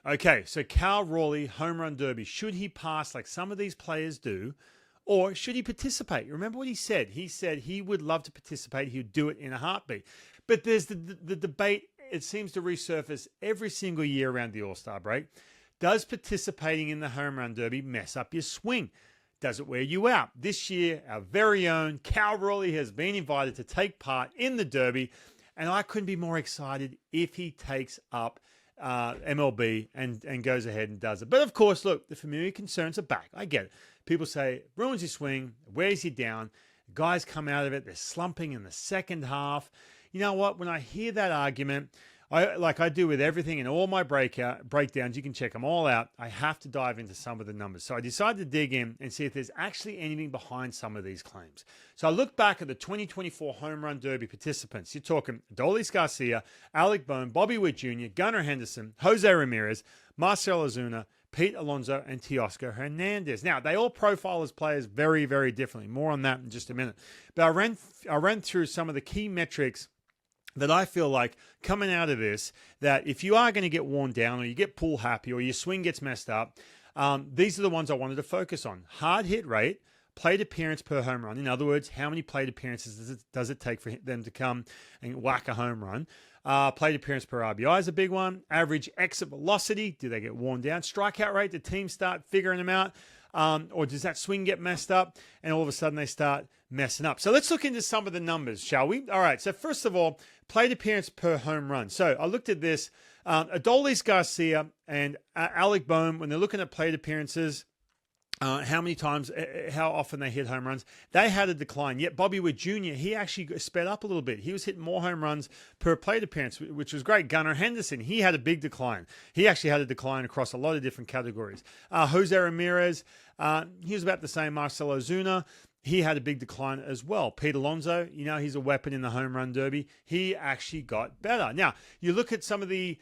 Okay, so Cal Raleigh, home run derby. Should he pass like some of these players do, or should he participate? Remember what he said? He said he would love to participate. He would do it in a heartbeat. But there's the debate. It seems to resurface every single year around the All-Star break. Does participating in the home run derby mess up your swing? Does it wear you out? This year, our very own Cal Raleigh has been invited to take part in the derby, and I couldn't be more excited if he takes up MLB and goes ahead and does it. But of course, look, the familiar concerns are back. I get it. People say it ruins your swing, wears you down. Guys come out of it, they're slumping in the second half. You know what? When I hear that argument, like I do with everything in all my breakdowns, you can check them all out. I have to dive into some of the numbers. So I decided to dig in and see if there's actually anything behind some of these claims. So I looked back at the 2024 Home Run Derby participants. You're talking Adolis Garcia, Alec Bohm, Bobby Witt Jr., Gunnar Henderson, Jose Ramirez, Marcell Ozuna, Pete Alonso, and Teoscar Hernandez. Now, they all profile as players very, very differently. More on that in just a minute. But I ran through some of the key metrics that I feel like coming out of this, that if you are going to get worn down or you get pull happy or your swing gets messed up, these are the ones I wanted to focus on. Hard hit rate, plate appearance per home run. In other words, how many plate appearances does it take for them to come and whack a home run? Plate appearance per RBI is a big one. Average exit velocity, do they get worn down? Strikeout rate, the team start figuring them out? Or does that swing get messed up and all of a sudden they start messing up? So let's look into some of the numbers, shall we? All right, so first of all, plate appearance per home run. So I looked at this. Adolis Garcia and Alec Bohm, when they're looking at plate appearances, how many times, how often they hit home runs, they had a decline. Yet Bobby Witt Jr., he actually sped up a little bit. He was hitting more home runs per plate appearance, which was great. Gunnar Henderson, he had a big decline. He actually had a decline across a lot of different categories. Jose Ramirez, he was about the same. Marcell Ozuna, he had a big decline as well. Pete Alonso, you know, he's a weapon in the home run derby. He actually got better. Now, you look at some of the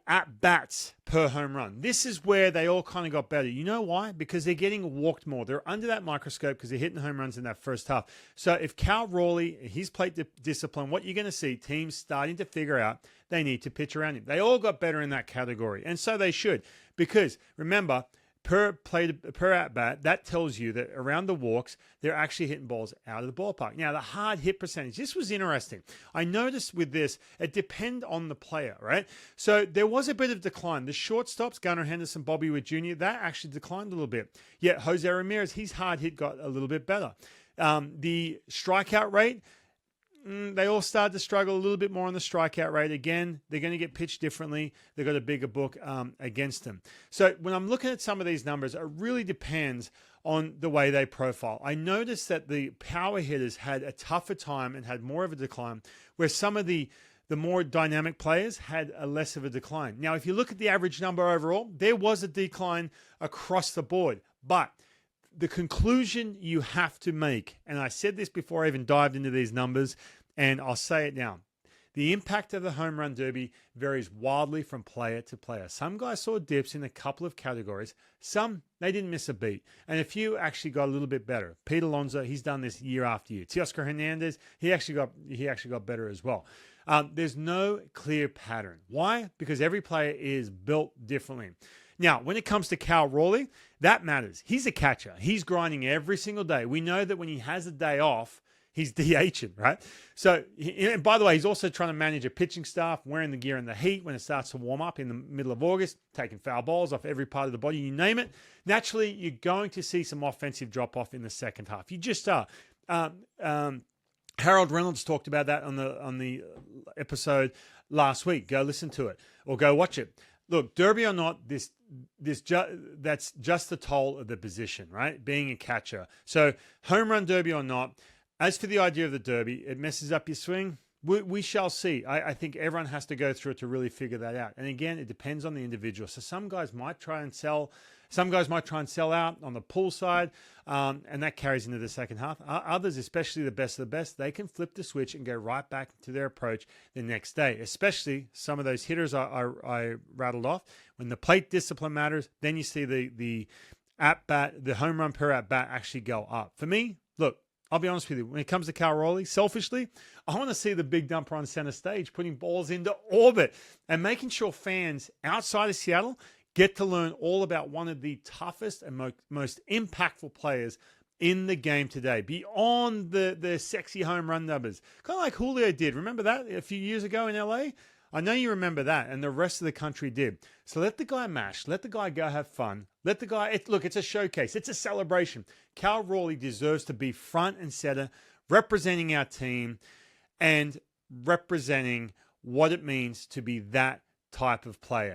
at-bats per home run. This is where they all kind of got better. You know why? Because they're getting walked more. They're under that microscope because they're hitting home runs in that first half. So if Cal Raleigh, his plate discipline, what you're going to see, teams starting to figure out they need to pitch around him. They all got better in that category. And so they should. Because remember, per at-bat, that tells you that around the walks, they're actually hitting balls out of the ballpark. Now, the hard hit percentage, this was interesting. I noticed with this, it depends on the player, right? So there was a bit of decline. The shortstops, Gunnar Henderson, Bobby Witt Jr., that actually declined a little bit. Yet Jose Ramirez, his hard hit got a little bit better. The strikeout rate, they all started to struggle a little bit more on the strikeout rate. Again, they're going to get pitched differently. They've got a bigger book against them. So when I'm looking at some of these numbers, it really depends on the way they profile. I noticed that the power hitters had a tougher time and had more of a decline, where some of the more dynamic players had a less of a decline. Now, if you look at the average number overall, there was a decline across the board. But the conclusion you have to make, and I said this before I even dived into these numbers, and I'll say it now. The impact of the home run derby varies wildly from player to player. Some guys saw dips in a couple of categories. Some, they didn't miss a beat. And a few actually got a little bit better. Pete Alonso, he's done this year after year. Teoscar Hernandez, he actually got better as well. There's no clear pattern. Why? Because every player is built differently. Now, when it comes to Cal Raleigh, that matters. He's a catcher. He's grinding every single day. We know that when he has a day off, he's DHing, right? So, and by the way, he's also trying to manage a pitching staff, wearing the gear in the heat when it starts to warm up in the middle of August, taking foul balls off every part of the body, you name it. Naturally, you're going to see some offensive drop-off in the second half. You just are. Harold Reynolds talked about that on the episode last week. Go listen to it or go watch it. Look, derby or not, that's just the toll of the position, right? Being a catcher. So home run derby or not, as for the idea of the derby, it messes up your swing. We shall see. I think everyone has to go through it to really figure that out. And again, it depends on the individual. So some guys might try and sell. Some guys might try and sell out on the pull side, and that carries into the second half. Others, especially the best of the best, they can flip the switch and go right back to their approach the next day, especially some of those hitters I rattled off. When the plate discipline matters, then you see the at-bat, the home run per at-bat actually go up. For me, look, I'll be honest with you. When it comes to Cal Raleigh, selfishly, I want to see the big dumper on center stage putting balls into orbit and making sure fans outside of Seattle get to learn all about one of the toughest and most impactful players in the game today, beyond the sexy home run numbers. Kind of like Julio did. Remember that a few years ago in LA? I know you remember that, and the rest of the country did. So let the guy mash. Let the guy go have fun. Let the guy... Look, it's a showcase. It's a celebration. Cal Raleigh deserves to be front and center, representing our team and representing what it means to be that type of player.